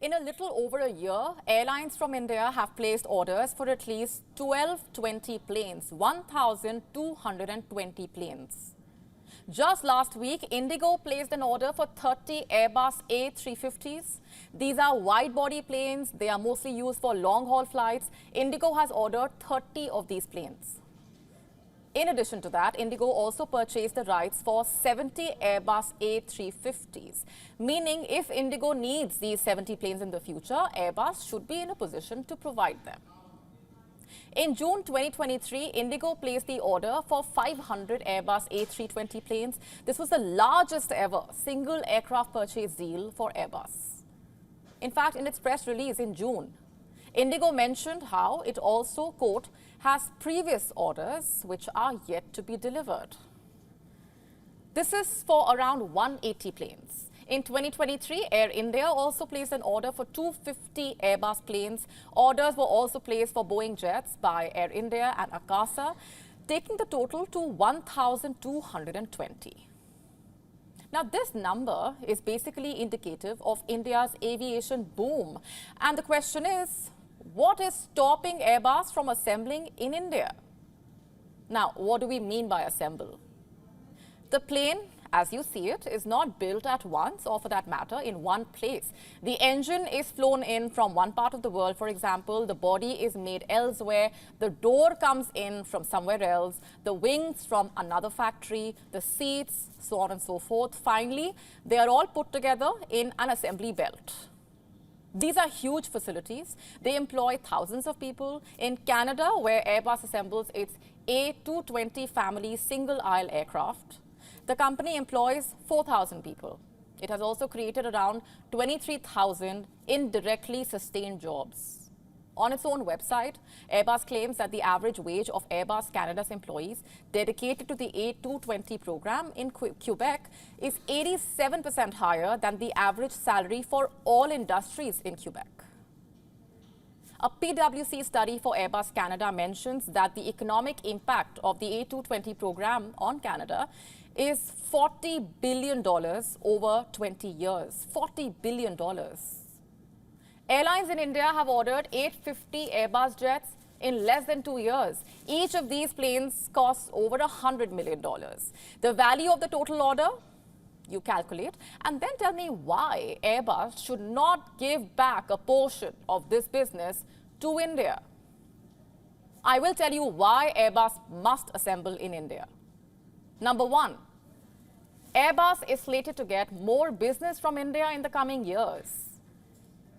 In a little over a year, airlines from India have placed orders for at least 1220 planes, 1,220 planes. Just last week, Indigo placed an order for 30 Airbus A350s. These are wide-body planes. They are mostly used for long-haul flights. Indigo has ordered 30 of these planes. In addition to that, Indigo also purchased the rights for 70 Airbus A350s, meaning if Indigo needs these 70 planes in the future, Airbus should be in a position to provide them. In June 2023, Indigo placed the order for 500 Airbus A320 planes. This was the largest ever single aircraft purchase deal for Airbus. In fact, in its press release in June, Indigo mentioned how it also, quote, has previous orders which are yet to be delivered. This is for around 180 planes. In 2023, Air India also placed an order for 250 Airbus planes. Orders were also placed for Boeing jets by Air India and Akasa, taking the total to 1,220. Now, this number is basically indicative of India's aviation boom. And the question is, what is stopping Airbus from assembling in India? Now, what do we mean by assemble? The plane, as you see it, is not built at once or for that matter in one place. The engine is flown in from one part of the world, for example. The body is made elsewhere. The door comes in from somewhere else. The wings from another factory. The seats, so on and so forth. Finally, they are all put together in an assembly belt. These are huge facilities. They employ thousands of people. In Canada, where Airbus assembles its A220 family single-aisle aircraft, the company employs 4,000 people. It has also created around 23,000 indirectly sustained jobs. On its own website, Airbus claims that the average wage of Airbus Canada's employees dedicated to the A220 program in Quebec is 87% higher than the average salary for all industries in Quebec. A PwC study for Airbus Canada mentions that the economic impact of the A220 program on Canada is $40 billion over 20 years. $40 billion. Airlines in India have ordered 850 Airbus jets in less than 2 years. Each of these planes costs over $100 million. The value of the total order, you calculate, and then tell me why Airbus should not give back a portion of this business to India. I will tell you why Airbus must assemble in India. Number one, Airbus is slated to get more business from India in the coming years.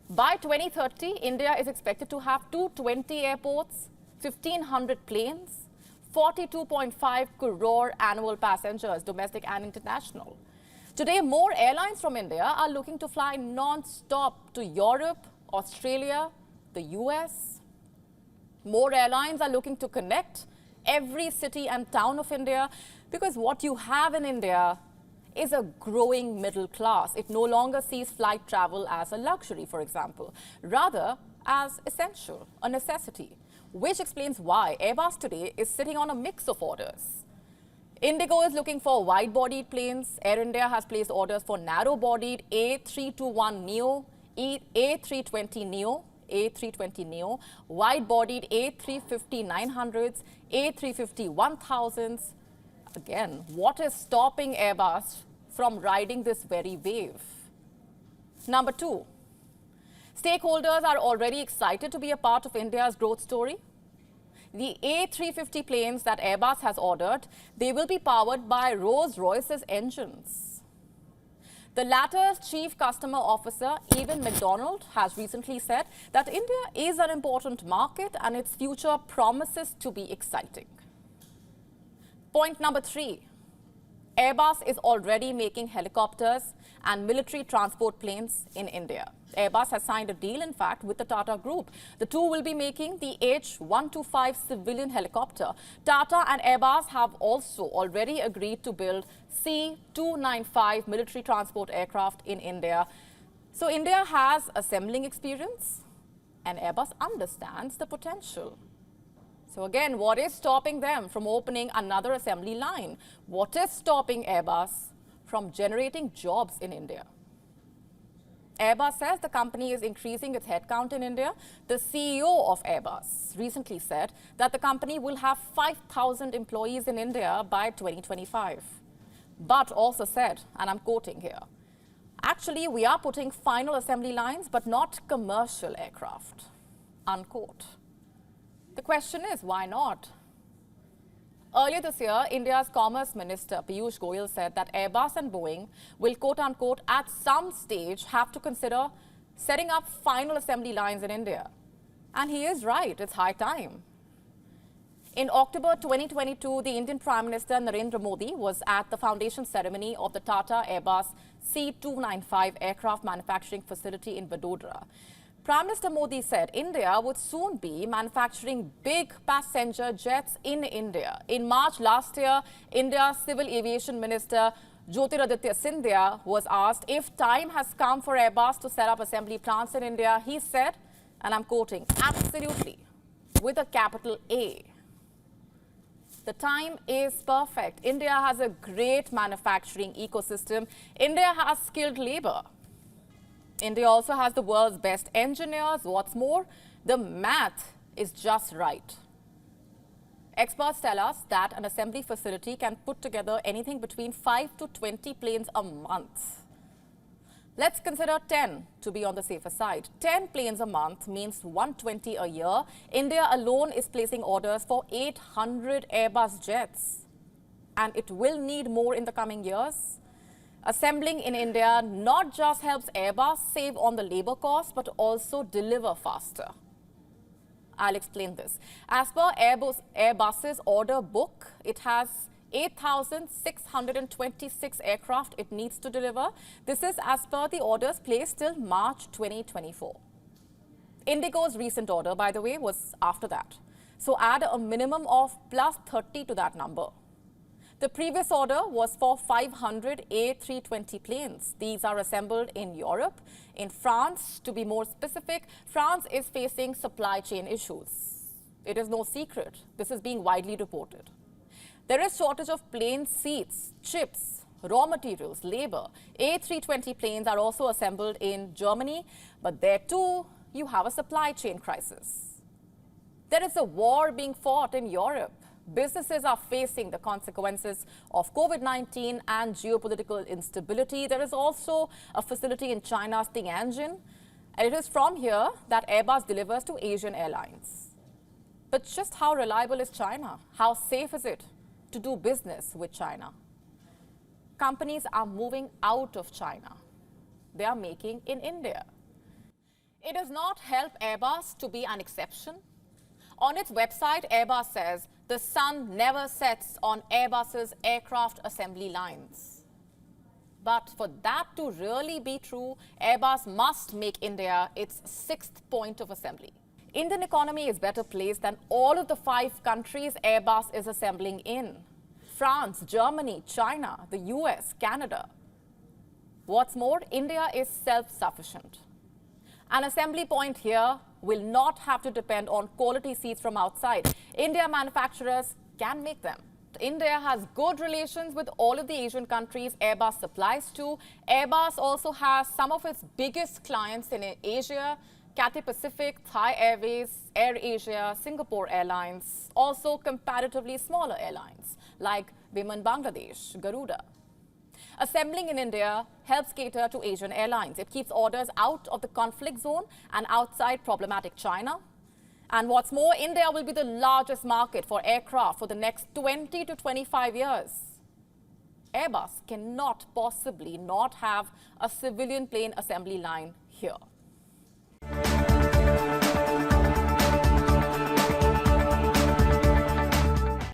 By 2030, India is expected to have 220 airports, 1,500 planes, 42.5 crore annual passengers, domestic and international. Today, more airlines from India are looking to fly non-stop to Europe, Australia, the US. More airlines are looking to connect every city and town of India because what you have in India is a growing middle class. It no longer sees flight travel as a luxury, for example, rather as essential, a necessity, which explains why Airbus today is sitting on a mix of orders. Indigo is looking for wide-bodied planes. Air India has placed orders for narrow-bodied A321neo, A320neo, A320neo, wide-bodied A350-900s, A350-1000s. Again, what is stopping Airbus from riding this very wave? Number two, stakeholders are already excited to be a part of India's growth story. The A350 planes that Airbus has ordered, they will be powered by Rolls-Royce's engines. The latter's chief customer officer, Evan McDonald, has recently said that India is an important market and its future promises to be exciting. Point number three, Airbus is already making helicopters and military transport planes in India. Airbus has signed a deal, in fact, with the Tata Group. The two will be making the H125 civilian helicopter. Tata and Airbus have also already agreed to build C295 military transport aircraft in India. So India has assembling experience and Airbus understands the potential. So again, what is stopping them from opening another assembly line? What is stopping Airbus from generating jobs in India? Airbus says the company is increasing its headcount in India. The CEO of Airbus recently said that the company will have 5,000 employees in India by 2025. But also said, and I'm quoting here, actually, we are putting final assembly lines, but not commercial aircraft, unquote. The question is, why not? Earlier this year, India's Commerce Minister Piyush Goyal said that Airbus and Boeing will, quote-unquote, at some stage have to consider setting up final assembly lines in India. And he is right, it's high time. In October 2022, the Indian Prime Minister Narendra Modi was at the foundation ceremony of the Tata Airbus C295 aircraft manufacturing facility in Vadodara. Prime Minister Modi said India would soon be manufacturing big passenger jets in India. In March last year, India's Civil Aviation Minister Jyotiraditya Scindia was asked if time has come for Airbus to set up assembly plants in India. He said, and I'm quoting, absolutely, with a capital A. The time is perfect. India has a great manufacturing ecosystem. India has skilled labor. India also has the world's best engineers. What's more, the math is just right. Experts tell us that an assembly facility can put together anything between 5 to 20 planes a month. Let's consider 10 to be on the safer side. 10 planes a month means 120 a year. India alone is placing orders for 800 Airbus jets. And it will need more in the coming years. Assembling in India not just helps Airbus save on the labor costs, but also deliver faster. I'll explain this. As per Airbus's order book, it has 8,626 aircraft it needs to deliver. This is as per the orders placed till March 2024. Indigo's recent order, by the way, was after that. So add a minimum of plus 30 to that number. The previous order was for 500 A320 planes. These are assembled in Europe. In France, to be more specific, France is facing supply chain issues. It is no secret. This is being widely reported. There is shortage of plane seats, chips, raw materials, labor. A320 planes are also assembled in Germany, but there too, you have a supply chain crisis. There is a war being fought in Europe. Businesses are facing the consequences of COVID-19 and geopolitical instability. There is also a facility in China's Tianjin, and it is from here that Airbus delivers to Asian airlines. But just how reliable is China? How safe is it to do business with China? Companies are moving out of China. They are making in India. It does not help Airbus to be an exception. On its website, Airbus says the sun never sets on Airbus's aircraft assembly lines. But for that to really be true, Airbus must make India its 6th point of assembly. Indian economy is better placed than all of the 5 countries Airbus is assembling in. France, Germany, China, the US, Canada. What's more, India is self-sufficient. An assembly point here will not have to depend on quality seats from outside. India manufacturers can make them. India has good relations with all of the Asian countries Airbus supplies to. Airbus also has some of its biggest clients in Asia: Cathay Pacific, Thai Airways, Air Asia, Singapore Airlines, also comparatively smaller airlines like Biman Bangladesh, Garuda. Assembling in India helps cater to Asian airlines. It keeps orders out of the conflict zone and outside problematic China. And what's more, India will be the largest market for aircraft for the next 20 to 25 years. Airbus cannot possibly not have a civilian plane assembly line here.